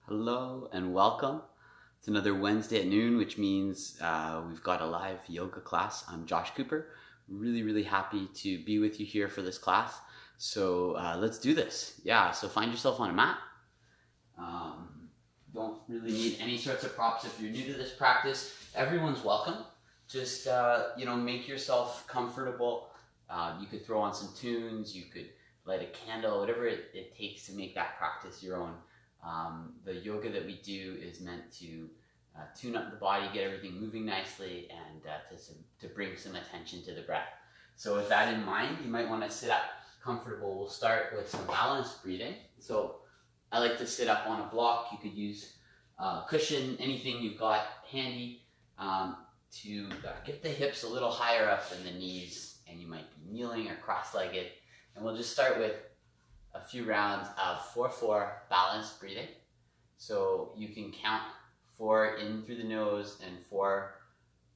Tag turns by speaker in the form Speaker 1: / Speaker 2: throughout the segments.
Speaker 1: Hello and welcome. It's another Wednesday at noon, which means we've got a live yoga class. I'm Josh Cooper. Really happy to be with you here for this class. So let's do this. Yeah, so find yourself on a mat. Don't really need any sorts of props if you're new to this practice. Everyone's welcome. Just make yourself comfortable. You could throw on some tunes. You could light a candle, whatever it takes to make that practice your own. The yoga that we do is meant to tune up the body, get everything moving nicely, and to bring some attention to the breath. So with that in mind, you might want to sit up comfortable. We'll start with some balanced breathing. So I like to sit up on a block. You could use a cushion, anything you've got handy to get the hips a little higher up than the knees, and you might be kneeling or cross-legged. And we'll just start with a few rounds of 4-4 balanced breathing. So you can count 4 in through the nose and 4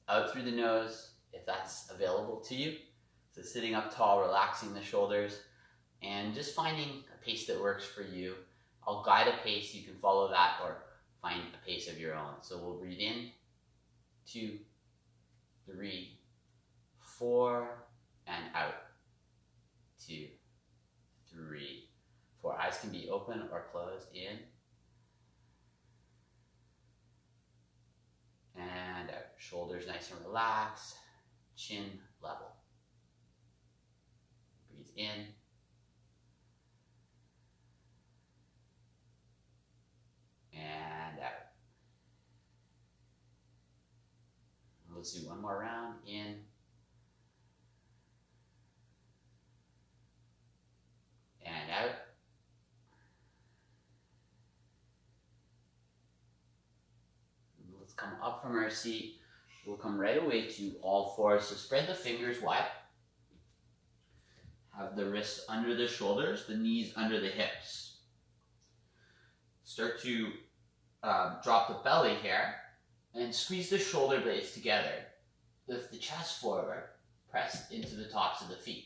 Speaker 1: out through the nose if that's available to you. So sitting up tall, relaxing the shoulders, and just finding a pace that works for you. I'll guide a pace, you can follow that or find a pace of your own. So we'll breathe in, 2, 3, 4, and out, 2, 3, 4. Eyes can be open or closed. In and out. Shoulders nice and relaxed. Chin level. Breathe in. And out. Let's do one more round. In. And out. Let's come up from our seat. We'll come right away to all fours. So spread the fingers wide. Have the wrists under the shoulders, the knees under the hips. Start to drop the belly here and squeeze the shoulder blades together. Lift the chest forward. Press into the tops of the feet.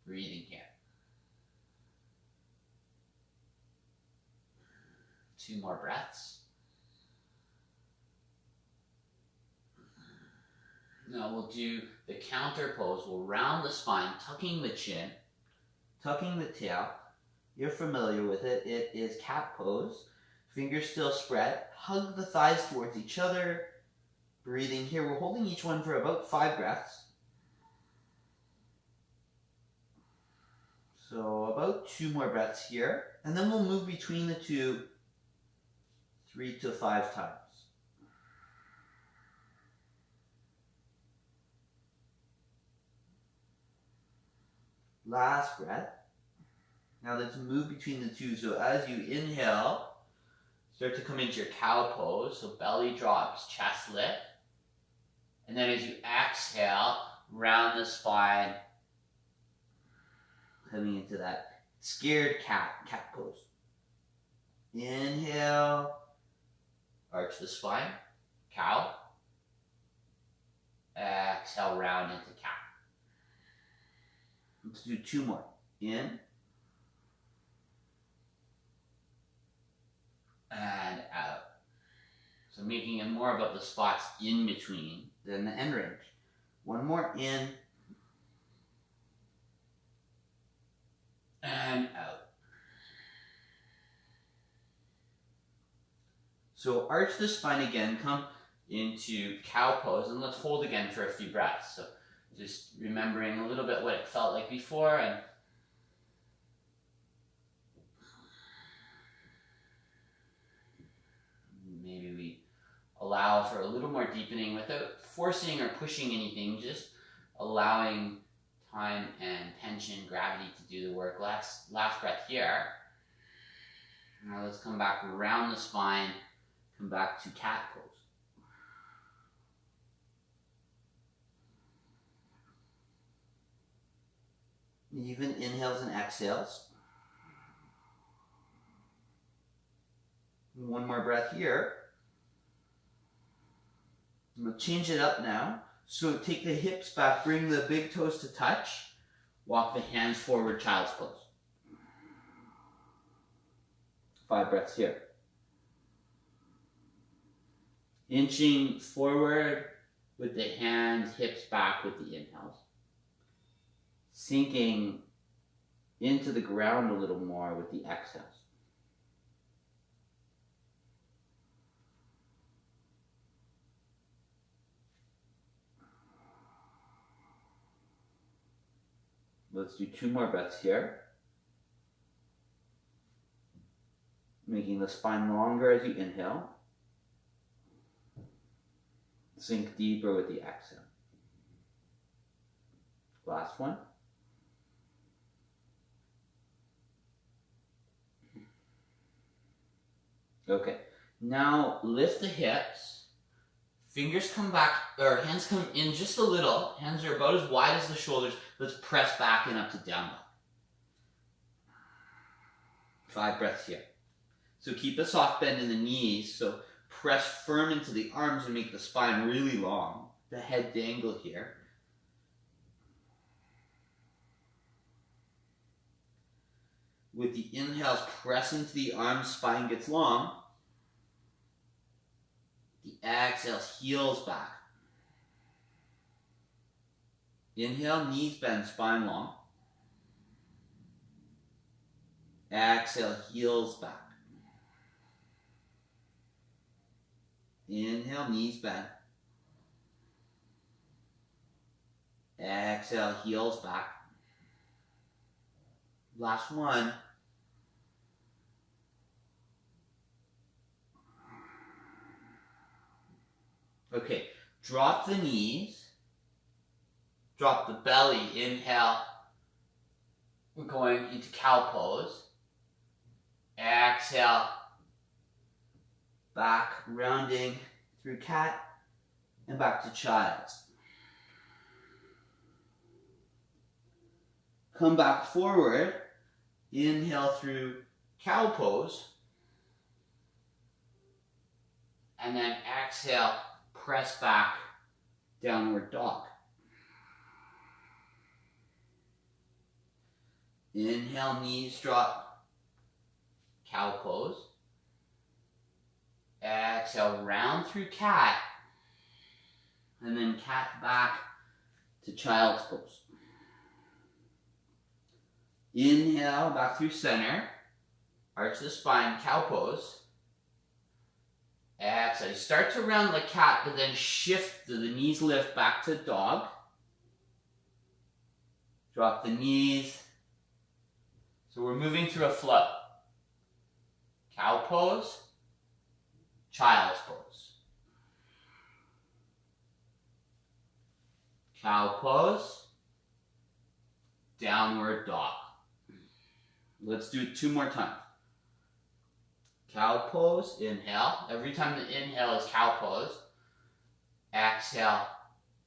Speaker 1: Breathing here. 2 more breaths. Now we'll do the counter pose. We'll round the spine, tucking the chin, tucking the tail. You're familiar with it. It is cat pose. Fingers still spread. Hug the thighs towards each other. Breathing here. We're holding each one for about 5 breaths. So about 2 more breaths here. And then we'll move between the two 3 to 5 times. Last breath. Now let's move between the two. So as you inhale, start to come into your cow pose. So belly drops, chest lift. And then as you exhale, round the spine, coming into that scared cat pose. Inhale. Arch the spine, cow. Exhale, round into cat. Let's do 2 more. In. And out. So making it more about the spots in between than the end range. 1 more. In. And out. So arch the spine again, come into cow pose, and let's hold again for a few breaths. So just remembering a little bit what it felt like before, and maybe we allow for a little more deepening without forcing or pushing anything, just allowing time and tension, gravity to do the work. Last breath here. Now let's come back around the spine. Come back to cat pose. Even inhales and exhales. 1 more breath here. I'm going to change it up now. So take the hips back, bring the big toes to touch. Walk the hands forward, child's pose. 5 breaths here. Inching forward with the hands, hips back with the inhales. Sinking into the ground a little more with the exhales. Let's do 2 more breaths here. Making the spine longer as you inhale. Sink deeper with the exhale. Last one. Okay, now lift the hips. Fingers come back, or hands come in just a little. Hands are about as wide as the shoulders. Let's press back and up to down dog. 5 breaths here. So keep a soft bend in the knees. So press firm into the arms and make the spine really long. The head dangle here. With the inhales, press into the arms, spine gets long. The exhales, heels back. Inhale, knees bend, spine long. Exhale, heels back. Inhale, knees bend. Exhale, heels back. Last one. Okay, drop the knees, drop the belly, inhale, we're going into cow pose, exhale, back, rounding through cat, and back to child's. Come back forward, inhale through cow pose, and then exhale, press back, downward dog. Inhale, knees drop, cow pose. Exhale, round through cat, and then cat back to child's pose. Inhale, back through center, arch the spine, cow pose. Exhale, start to round like cat, but then shift, the knees lift back to dog. Drop the knees. So we're moving through a flow. Cow pose, child's pose. Cow pose, downward dog. Let's do it 2 more times. Cow pose, inhale. Every time the inhale is cow pose. Exhale,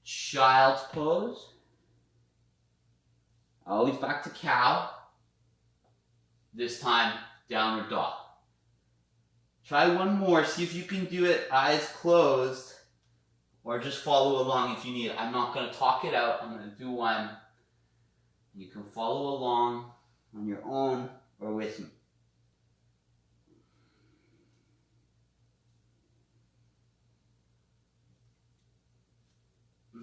Speaker 1: child's pose. Always back to cow. This time, downward dog. Try one more. See if you can do it eyes closed. Or just follow along if you need it. I'm not going to talk it out. I'm going to do one. You can follow along on your own or with me.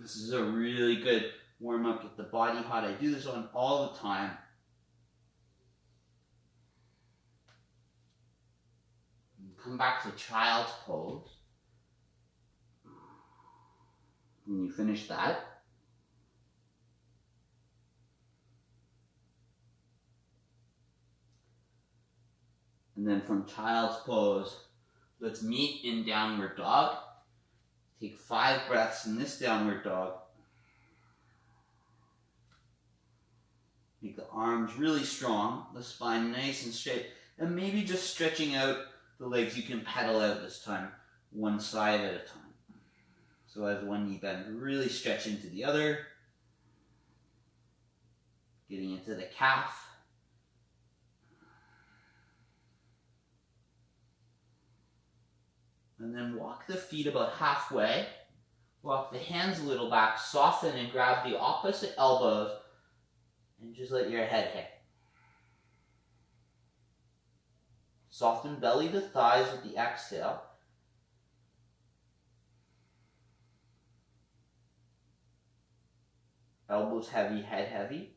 Speaker 1: This is a really good warm-up, get the body hot. I do this on all the time. Come back to child's pose. When you finish that, and then from child's pose, let's meet in downward dog. Take 5 breaths in this downward dog. Make the arms really strong, the spine nice and straight, and maybe just stretching out the legs. You can pedal out this time, one side at a time. So as one knee bend, really stretch into the other. Getting into the calf. And then walk the feet about halfway. Walk the hands a little back, soften and grab the opposite elbows, and just let your head hang. Soften belly to thighs with the exhale. Elbows heavy, head heavy.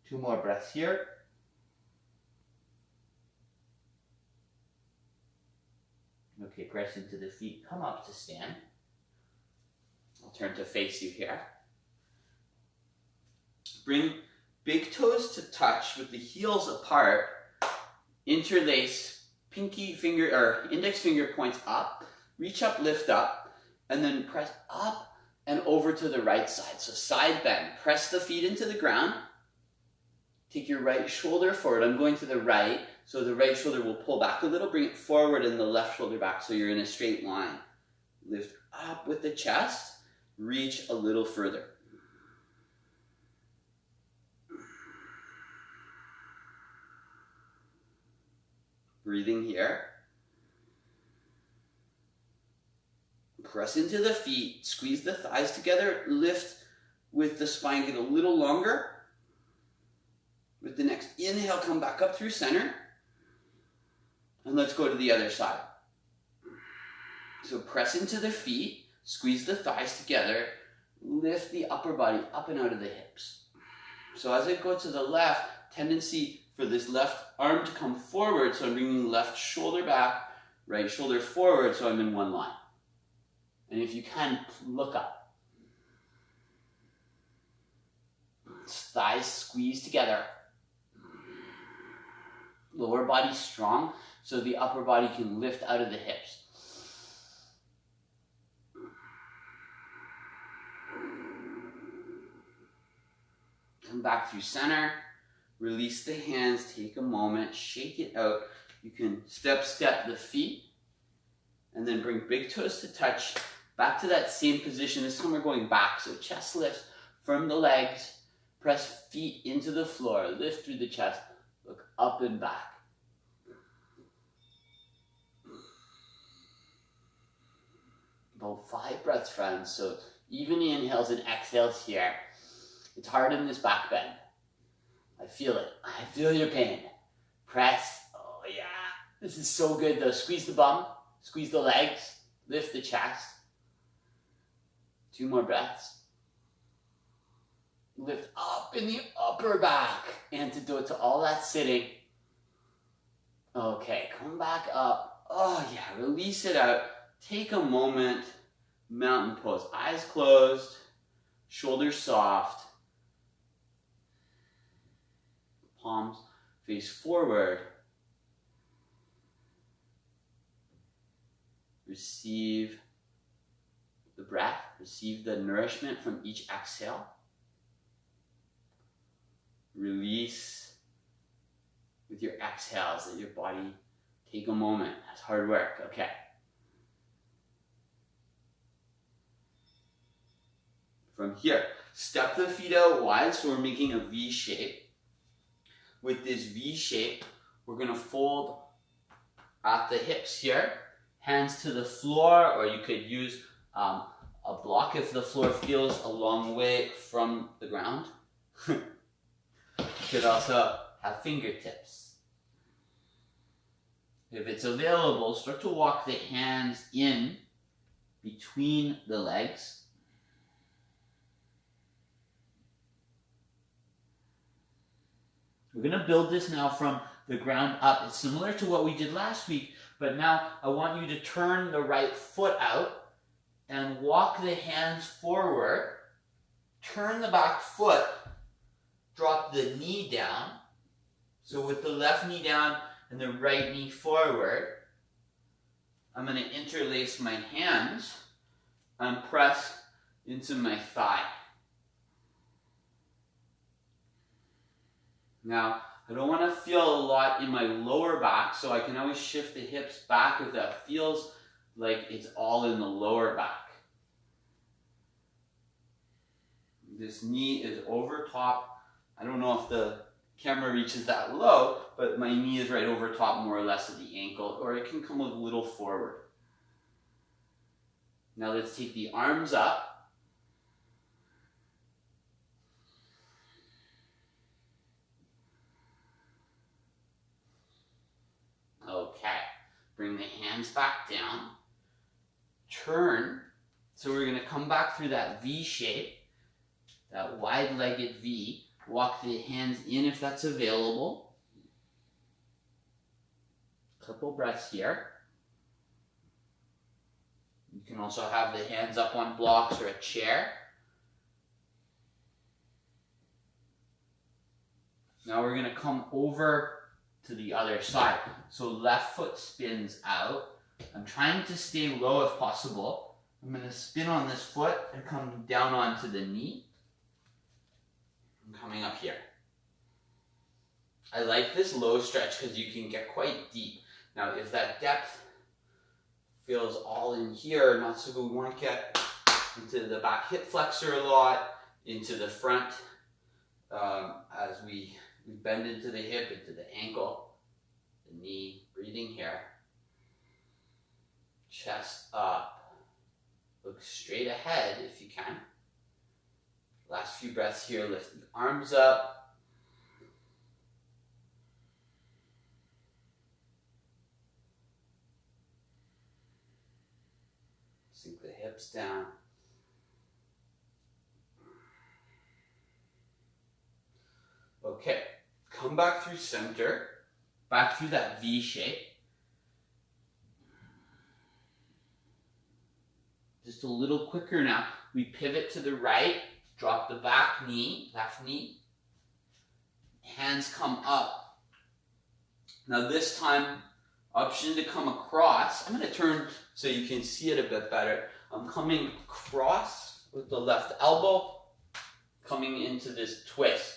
Speaker 1: 2 more breaths here. Okay, press into the feet, come up to stand. I'll turn to face you here. Bring big toes to touch with the heels apart. Interlace pinky finger or index finger points up. Reach up, lift up, and then press up and over to the right side. So side bend. Press the feet into the ground. Take your right shoulder forward. I'm going to the right, so the right shoulder will pull back a little. Bring it forward and the left shoulder back so you're in a straight line. Lift up with the chest. Reach a little further. Breathing here. Press into the feet, squeeze the thighs together, lift with the spine, get a little longer. With the next inhale, come back up through center. And let's go to the other side. So press into the feet, squeeze the thighs together, lift the upper body up and out of the hips. So as I go to the left, tendency for this left arm to come forward, so I'm bringing left shoulder back, right shoulder forward, so I'm in one line. And if you can, look up. Thighs squeeze together. Lower body strong, so the upper body can lift out of the hips. Come back through center. Release the hands, take a moment, shake it out. You can step the feet, and then bring big toes to touch. Back to that same position. This time we're going back. So chest lifts, firm the legs, press feet into the floor, lift through the chest, look up and back. About 5 breaths, friends. So even inhales and exhales here. It's hard in this back bend. I feel it. I feel your pain. Press. Oh yeah. This is so good though. Squeeze the bum, squeeze the legs, lift the chest. 2 more breaths. Lift up in the upper back. Antidote to all that sitting. Okay, come back up. Oh yeah, release it out. Take a moment. Mountain pose. Eyes closed. Shoulders soft. Palms face forward. Receive the breath, receive the nourishment from each exhale. Release with your exhales, let your body take a moment. That's hard work, okay. From here, step the feet out wide, so we're making a V shape. With this V shape, we're gonna fold at the hips here, hands to the floor, or you could use a block if the floor feels a long way from the ground. You could also have fingertips. If it's available, start to walk the hands in between the legs. We're going to build this now from the ground up. It's similar to what we did last week, but now I want you to turn the right foot out and walk the hands forward. Turn the back foot. Drop the knee down. So with the left knee down and the right knee forward, I'm going to interlace my hands and press into my thigh. Now, I don't want to feel a lot in my lower back, so I can always shift the hips back if that feels like it's all in the lower back. This knee is over top. I don't know if the camera reaches that low, but my knee is right over top more or less of the ankle, or it can come a little forward. Now let's take the arms up. hands back down, turn. So we're going to come back through that V shape, that wide-legged V. Walk the hands in if that's available. Couple breaths here. You can also have the hands up on blocks or a chair. Now we're going to come over to the other side. So left foot spins out. I'm trying to stay low if possible. I'm going to spin on this foot and come down onto the knee. I'm coming up here. I like this low stretch because you can get quite deep. Now if that depth feels all in here, not so good, we want to get into the back hip flexor a lot, into the front as we bend into the hip, into the ankle, the knee, breathing here. Chest up. Look straight ahead if you can. Last few breaths here, lift the arms up. Sink the hips down. Okay, come back through center, back through that V shape. Just a little quicker now. We pivot to the right, drop the back knee, left knee. Hands come up. Now this time, option to come across. I'm going to turn so you can see it a bit better. I'm coming across with the left elbow, coming into this twist.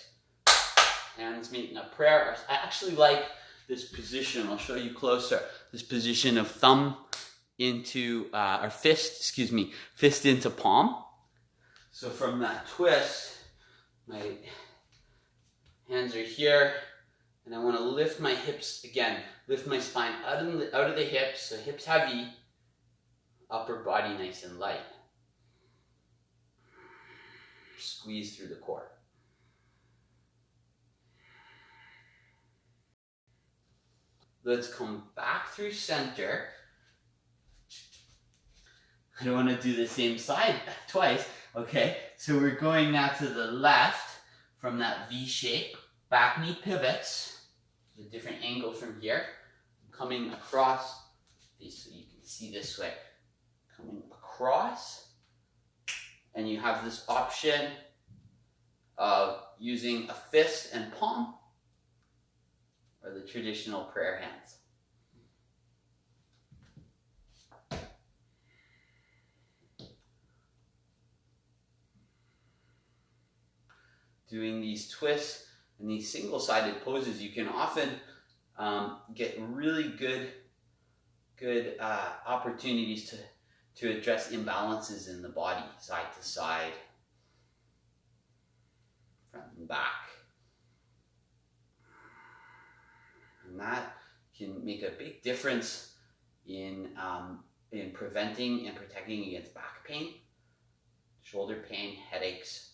Speaker 1: Hands making a prayer. I actually like this position. I'll show you closer. This position of thumb into, or fist into palm. So from that twist, my hands are here, and I want to lift my hips again. Lift my spine out of the hips, so hips heavy, upper body nice and light. Squeeze through the core. Let's come back through center. I don't want to do the same side twice. Okay, so we're going now to the left from that V shape. Back knee pivots. A different angle from here. Coming across, so you can see this way. Coming across. And you have this option of using a fist and palm, or the traditional prayer hands. Doing these twists and these single-sided poses, you can often get really good opportunities to address imbalances in the body, side to side, front and back. And that can make a big difference in preventing and protecting against back pain, shoulder pain, headaches.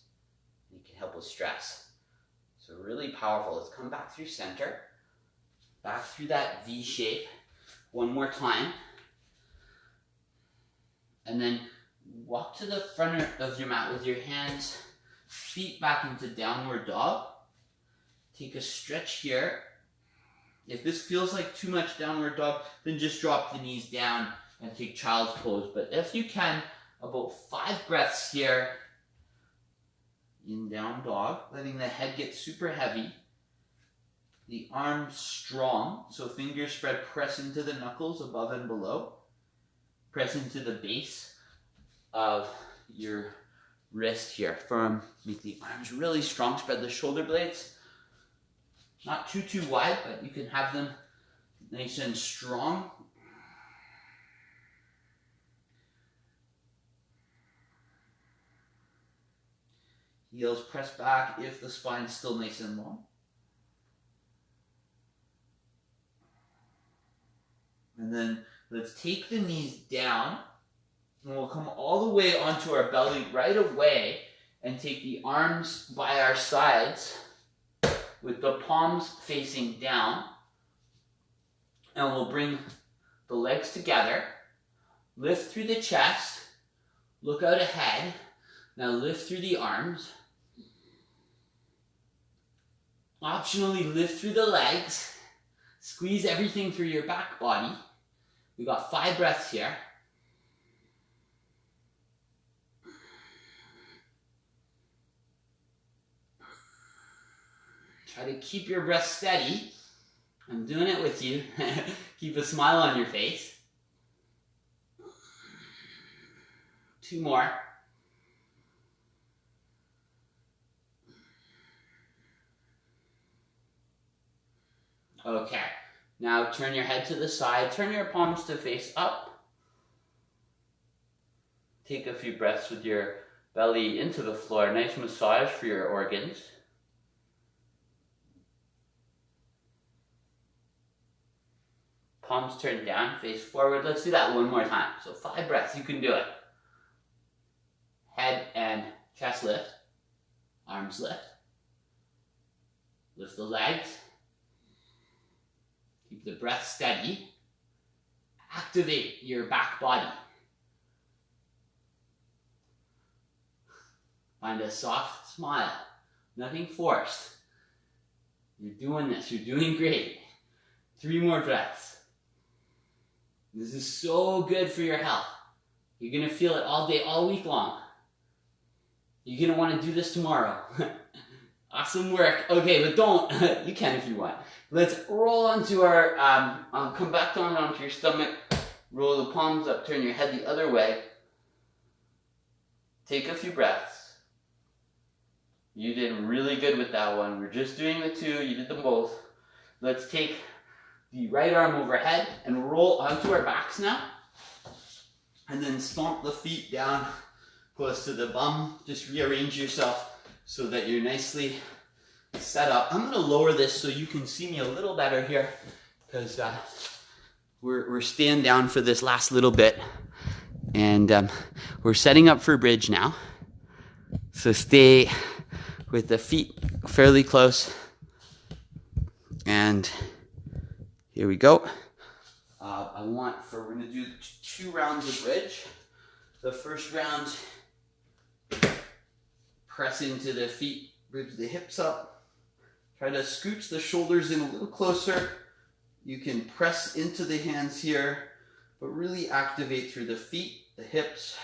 Speaker 1: It can help with stress. So really powerful. Let's come back through center, back through that V shape one more time. And then walk to the front of your mat with your hands, feet back into downward dog. Take a stretch here. If this feels like too much downward dog, then just drop the knees down and take child's pose. But if you can, about 5 breaths here in down dog, letting the head get super heavy. The arms strong, so fingers spread, press into the knuckles above and below. Press into the base of your wrist here. Firm, make the arms really strong. Spread the shoulder blades. Not too wide, but you can have them nice and strong. Heels press back if the spine's still nice and long. And then let's take the knees down, and we'll come all the way onto our belly right away and take the arms by our sides with the palms facing down. And we'll bring the legs together. Lift through the chest. Look out ahead. Now lift through the arms. Optionally lift through the legs. Squeeze everything through your back body. We got 5 breaths here. Try to keep your breath steady. I'm doing it with you. Keep a smile on your face. 2 more. Okay, now turn your head to the side. Turn your palms to face up. Take a few breaths with your belly into the floor. Nice massage for your organs. Palms turned down, face forward. Let's do that one more time. So 5 breaths, you can do it. Head and chest lift. Arms lift. Lift the legs. Keep the breath steady. Activate your back body. Find a soft smile. Nothing forced. You're doing this. You're doing great. 3 more breaths. This is so good for your health. You're going to feel it all day, all week long. You're going to want to do this tomorrow. Awesome work. Okay, but don't. You can if you want. Let's roll onto our, come back down onto your stomach. Roll the palms up. Turn your head the other way. Take a few breaths. You did really good with that one. We're just doing the 2. You did them both. Let's take the right arm overhead and roll onto our backs now. And then stomp the feet down close to the bum. Just rearrange yourself so that you're nicely set up. I'm going to lower this so you can see me a little better here because we're staying down for this last little bit. And we're setting up for bridge now. So stay with the feet fairly close. And here we go. We're going to do 2 rounds of bridge. The first round, press into the feet, bridge the hips up. Try to scooch the shoulders in a little closer. You can press into the hands here, but really activate through the feet, the hips.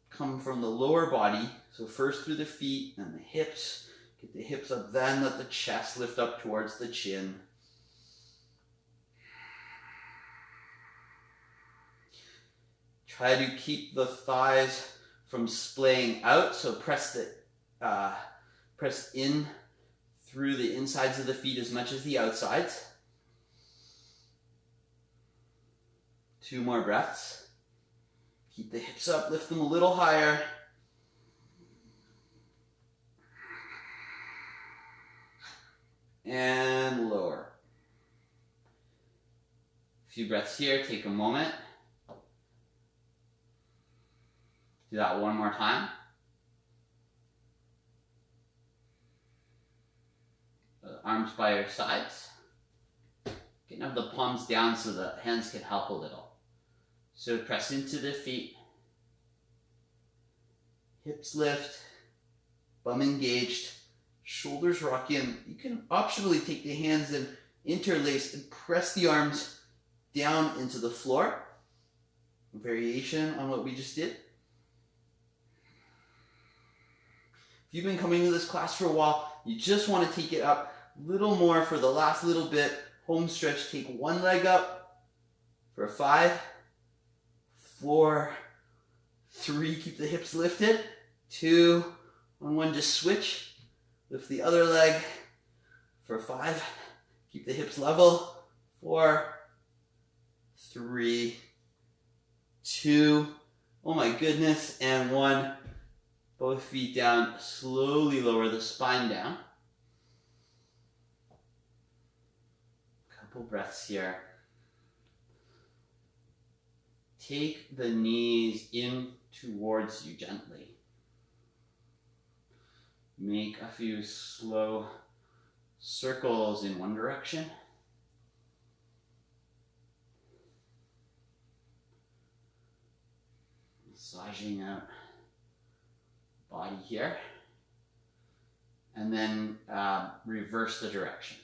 Speaker 1: Come from the lower body. So first through the feet and the hips. Get the hips up, then let the chest lift up towards the chin. Try to keep the thighs from splaying out, so press in through the insides of the feet as much as the outsides. 2 more breaths. Keep the hips up, lift them a little higher. And lower. A few breaths here, take a moment. Do that one more time. Arms by your sides. You can have the palms down so the hands can help a little. So press into the feet. Hips lift. Bum engaged. Shoulders rock in. You can optionally take the hands and interlace and press the arms down into the floor. Variation on what we just did. If you've been coming to this class for a while, you just want to take it up a little more for the last little bit. Home stretch, take 1 leg up for 5, 4, 3, keep the hips lifted, 2, on 1, just switch. Lift the other leg for 5, keep the hips level, 4, 3, 2, oh my goodness, and 1. Both feet down, slowly lower the spine down. Couple breaths here. Take the knees in towards you gently. Make a few slow circles in one direction. massaging out body here. And then reverse the direction.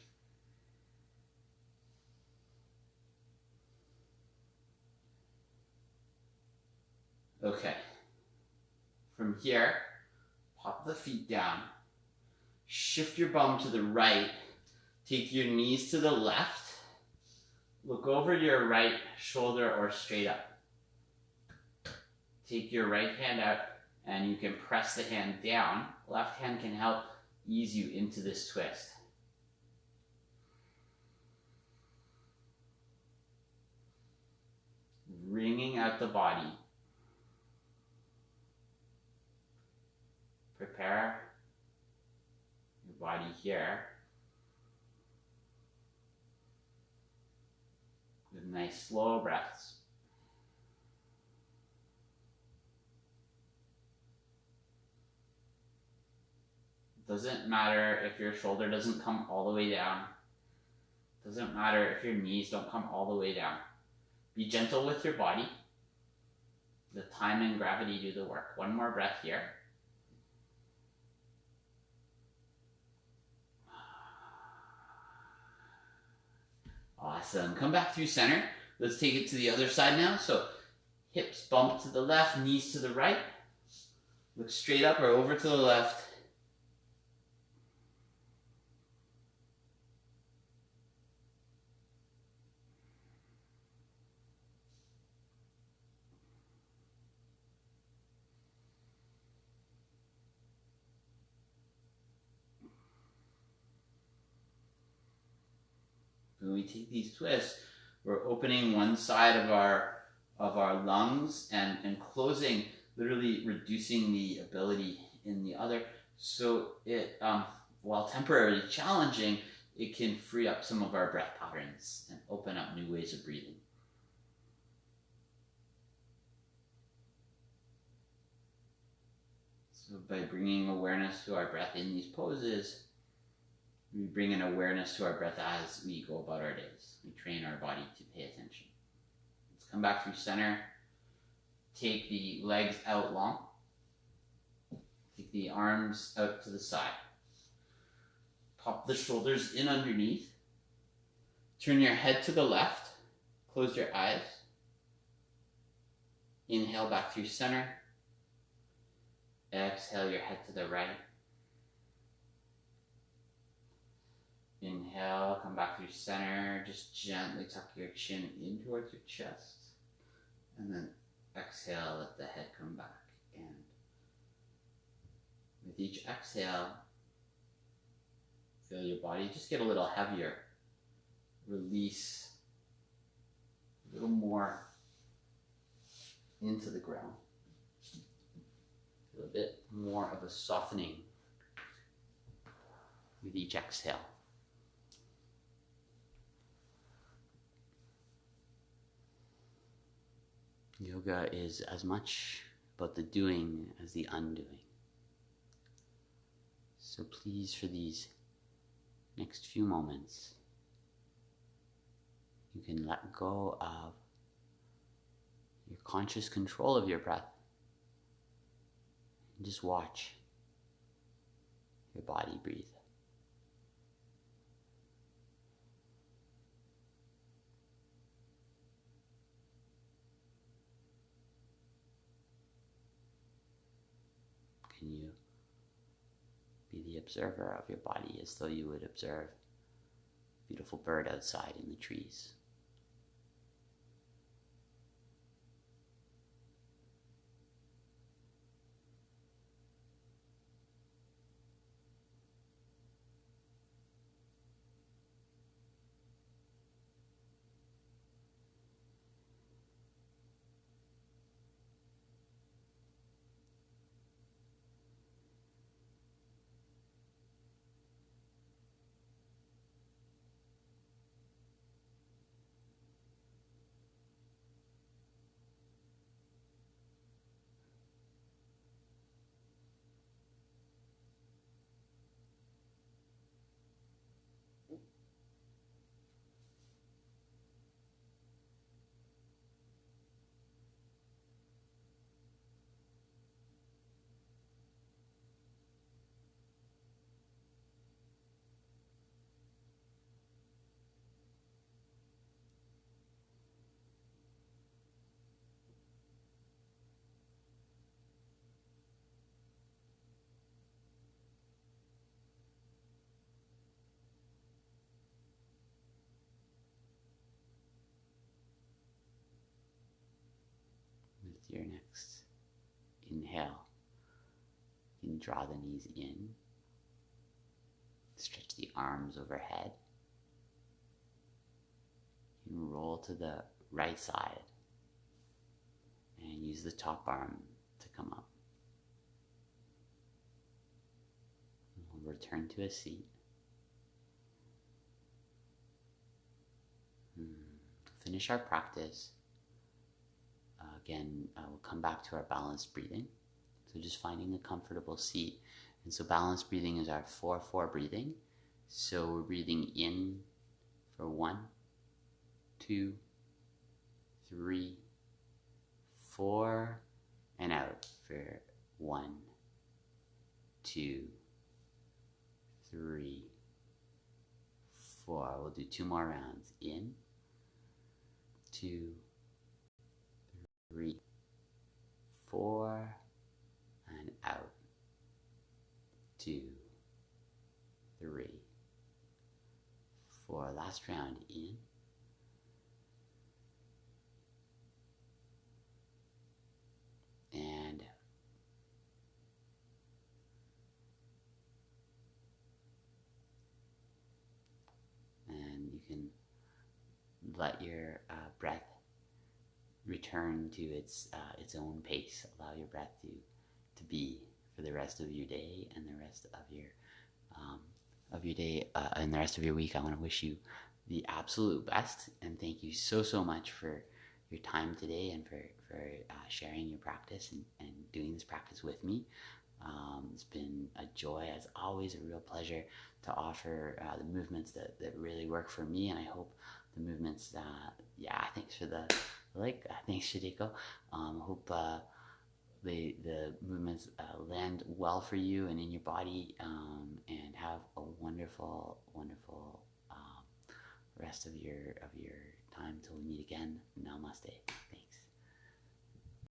Speaker 1: Okay. From here, pop the feet down. Shift your bum to the right. Take your knees to the left. Look over your right shoulder or straight up. Take your right hand out and you can press the hand down. Left hand can help ease you into this twist. Wringing out the body. Prepare your body here with nice slow breaths. Doesn't matter if your shoulder doesn't come all the way down. Doesn't matter if your knees don't come all the way down. Be gentle with your body. The time and gravity do the work. One more breath here. Awesome. Come back through center. Let's take it to the other side now. So hips bump to the left, knees to the right. Look straight up or over to the left. When we take these twists, we're opening one side of our lungs and closing, literally reducing the ability in the other. So it, while temporarily challenging, it can free up some of our breath patterns and open up new ways of breathing. So by bringing awareness to our breath in these poses, we bring an awareness to our breath as we go about our days. We train our body to pay attention. Let's come back through center. Take the legs out long. Take the arms out to the side. Pop the shoulders in underneath. Turn your head to the left. Close your eyes. Inhale back through center. Exhale your head to the right. Inhale, come back through center. Just gently tuck your chin in towards your chest. And then exhale, let the head come back. And with each exhale, feel your body just get a little heavier. Release a little more into the ground. Feel a bit more of a softening with each exhale. Yoga is as much about the doing as the undoing. So please, for these next few moments, you can let go of your conscious control of your breath and just watch your body breathe. Can you be the observer of your body as though you would observe a beautiful bird outside in the trees? your next inhale, you can draw the knees in, stretch the arms overhead. You can roll to the right side and use the top arm to come up. We'll return to a seat. Finish our practice. Again, we'll come back to our balanced breathing. So just finding a comfortable seat. And so balanced breathing is our 4-4 breathing. So we're breathing in for 1, 2, 3, 4, and out for 1, 2, 3, 4. We'll do 2 more rounds. In, 2, 3, 4, and out. 2, 3, 4. Last round. In, and out. And you can let your breath return to its own pace. Allow your breath to be for the rest of your day and the rest of your day and the rest of your week. I want to wish you the absolute best, and thank you so much for your time today and for sharing your practice and doing this practice with me. It's been a joy, as always, a real pleasure to offer the movements that really work for me, and I hope the movements, thanks for the like, thanks Shadiko. Hope the movements land well for you and in your body, and have a wonderful rest of your time till we meet again. Namaste. Thank you.